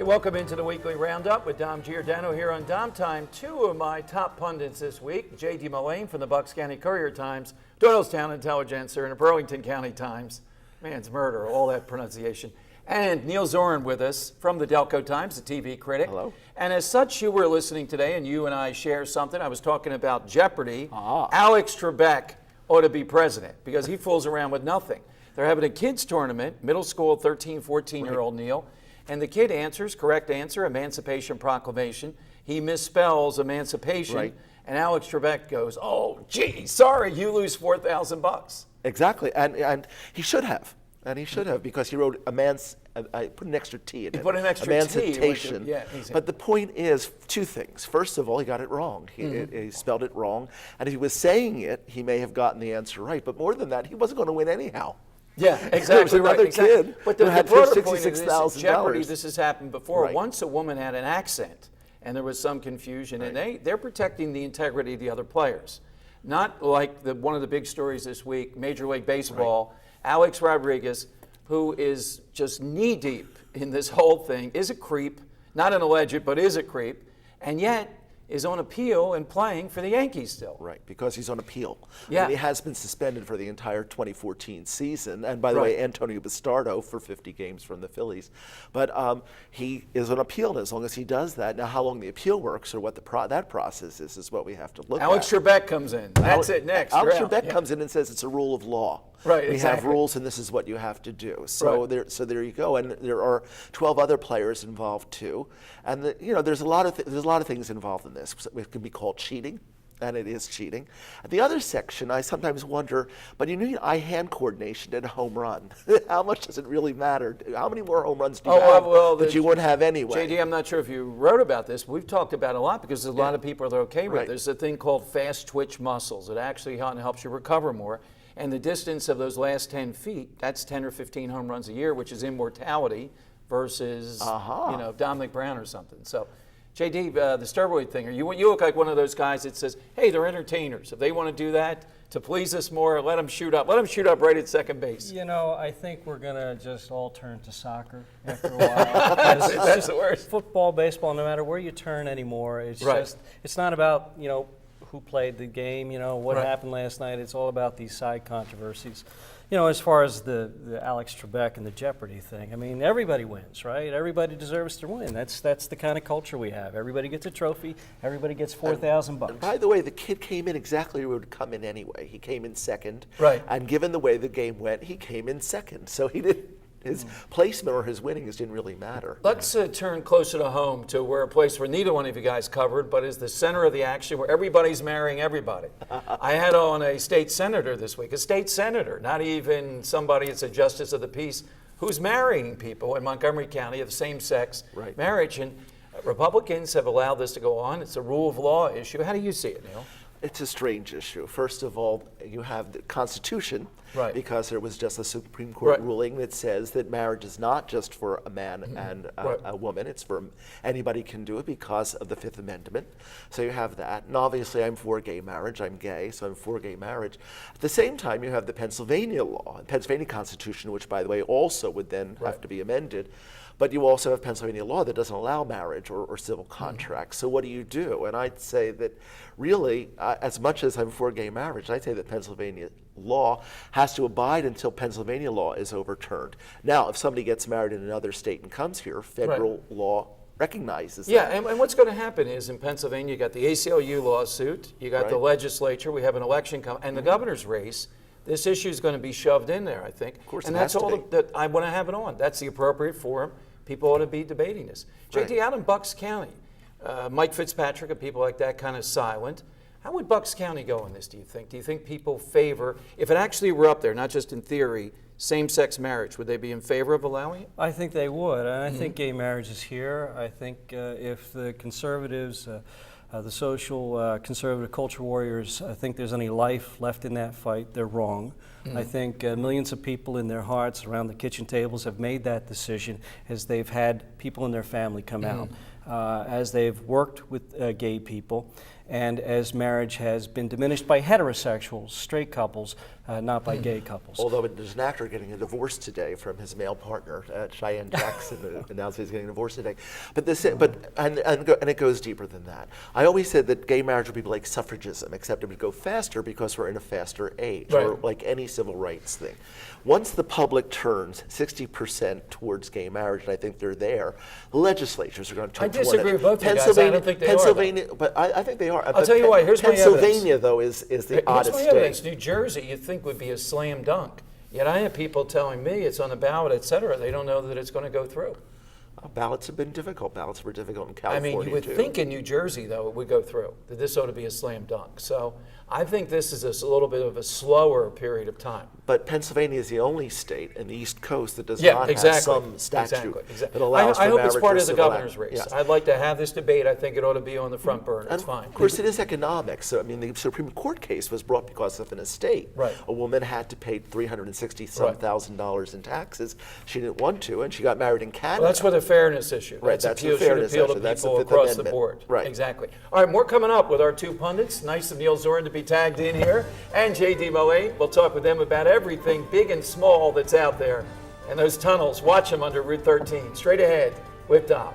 Hey, welcome into the weekly roundup with Dom Giordano here on Dom Time. Two of my top pundits this week, J.D. Mullane from the Bucks County Courier-Times, Doylestown Intelligencer, and the Burlington County Times. Man's murder, all that pronunciation. And Neil Zorin with us from the Delco Times, the TV critic. Hello. And as such, you were listening today, and you and I share something. I was talking about Jeopardy. Alex Trebek ought to be president because he fools around with nothing. They're having a kids tournament, middle school, 13, 14-year-old Neil. And the kid answers, correct answer, Emancipation Proclamation. He misspells emancipation. Right. And Alex Trebek goes, oh, gee, sorry, you lose $4,000. Exactly, and he should have. And he should have, because he wrote I put an extra T in it. He put an extra Emancipation. T. Yeah, but the point is two things. First of all, he got it wrong. He spelled it wrong. And if he was saying it, he may have gotten the answer right. But more than that, he wasn't going to win anyhow. Yeah, exactly. There was another kid but who had broader point of $66,000. Jeopardy, this has happened before. Right. Once a woman had an accent, and there was some confusion, right. and they're protecting the integrity of the other players. Not like one of the big stories this week, Major League Baseball, right. Alex Rodriguez, who is just knee-deep in this whole thing, is a creep, not an alleged, but is a creep, and yet is on appeal and playing for the Yankees still. Right, because he's on appeal. Yeah. And he has been suspended for the entire 2014 season. And by the way, Antonio Bastardo for 50 games from the Phillies. But he is on appeal, and as long as he does that. Now, how long the appeal works or what that process is what we have to look Alex at. Trebek comes in. That's it next. Alex Trebek comes in and says it's a rule of law. Right, we exactly. have rules, and this is what you have to do. So there you go. And there are 12 other players involved too. And there's a lot of things involved in this. It can be called cheating, and it is cheating. The other section, I sometimes wonder, but you need eye-hand coordination in a home run. How much does it really matter? How many more home runs do you have that you wouldn't have anyway? JD, I'm not sure if you wrote about this, but we've talked about it a lot because there's a lot of people that are okay with it. There's a thing called fast twitch muscles. It actually helps you recover more. And the distance of those last 10 feet, that's 10 or 15 home runs a year, which is immortality versus, Dominic Brown or something. So, JD, the steroid thing, you look like one of those guys that says, hey, they're entertainers. If they want to do that to please us more, let them shoot up. Let them shoot up right at second base. You know, I think we're going to just all turn to soccer after a while. That's the worst. Football, baseball, no matter where you turn anymore, it's just, it's not about, who played the game, what happened last night. It's all about these side controversies. As far as the Alex Trebek and the Jeopardy thing, I mean, everybody wins, right? Everybody deserves to win. That's the kind of culture we have. Everybody gets a trophy. Everybody gets $4,000. And by the way, the kid came in exactly where he would come in anyway. He came in second. Right. And given the way the game went, he came in second. So he didn't. His placement or his winnings didn't really matter. Let's turn closer to home to a place where neither one of you guys covered, but is the center of the action where everybody's marrying everybody. I had on a state senator this week, a state senator, not even somebody that's a justice of the peace, who's marrying people in Montgomery County of the same sex marriage. And Republicans have allowed this to go on. It's a rule of law issue. How do you see it, Neil? It's a strange issue. First of all, you have the Constitution, because there was just a Supreme Court ruling that says that marriage is not just for a man and a woman. It's for anybody can do it because of the Fifth Amendment. So you have that. And obviously I'm for gay marriage. I'm gay, so I'm for gay marriage. At the same time, you have the Pennsylvania law, the Pennsylvania Constitution, which, by the way, also would then have to be amended. But you also have Pennsylvania law that doesn't allow marriage or civil contracts. So what do you do? And I'd say that really, as much as I'm for gay marriage, I'd say that Pennsylvania law has to abide until Pennsylvania law is overturned. Now, if somebody gets married in another state and comes here, federal law recognizes that. And what's going to happen is in Pennsylvania, you got the ACLU lawsuit, you got the legislature, we have an election coming, and the governor's race. This issue is going to be shoved in there, I think. Of course, and that's all that I want to have it on. That's the appropriate forum. People ought to be debating this. JT, out in Bucks County, Mike Fitzpatrick and people like that kind of silent. How would Bucks County go on this, do you think? Do you think people favor, if it actually were up there, not just in theory, same-sex marriage, would they be in favor of allowing it? I think they would. And I think gay marriage is here. I think if the conservatives, the social conservative culture warriors, I think there's any life left in that fight, they're wrong. I think millions of people in their hearts around the kitchen tables have made that decision as they've had people in their family come out, as they've worked with gay people. and as marriage has been diminished by heterosexuals, straight couples, not by gay couples. Although there's an actor getting a divorce today from his male partner, Cheyenne Jackson announced he's getting a divorce today. But it goes deeper than that. I always said that gay marriage would be like suffragism, except it would go faster because we're in a faster age, or like any civil rights thing. Once the public turns 60% towards gay marriage, and I think they're there, the legislatures are going to turn toward it. I disagree with both of you guys. I don't think they are. But I think they are. I'll tell you why. Here's my evidence. Pennsylvania, though, is the oddest state. Evidence. New Jersey, you'd think would be a slam dunk. Yet I have people telling me it's on the ballot, et cetera. They don't know that it's going to go through. Ballots have been difficult. Ballots were difficult in California, I mean, you would think in New Jersey, though, it would go through, that this ought to be a slam dunk. So I think this is a little bit of a slower period of time. But Pennsylvania is the only state in the East Coast that does not have some statute that allows for I hope marriage it's part or of the civil governor's act. race. Yes. I'd like to have this debate. I think it ought to be on the front burner. It's fine. Of course, it is economics. So, I mean, the Supreme Court case was brought because of an estate. Right. A woman had to pay $360,000 in taxes. She didn't want to, and she got married in Canada. Well, that's with a fairness issue. Right, that's appeal, a fairness should appeal issue. to That's the people Fifth across Amendment. the board. Right. Exactly. All right, more coming up with our two pundits. Nice of Neil Zorn to be tagged in here, and J.D. Mullane. We'll talk with them about everything big and small that's out there. And those tunnels, watch them under Route 13. Straight ahead with Dom.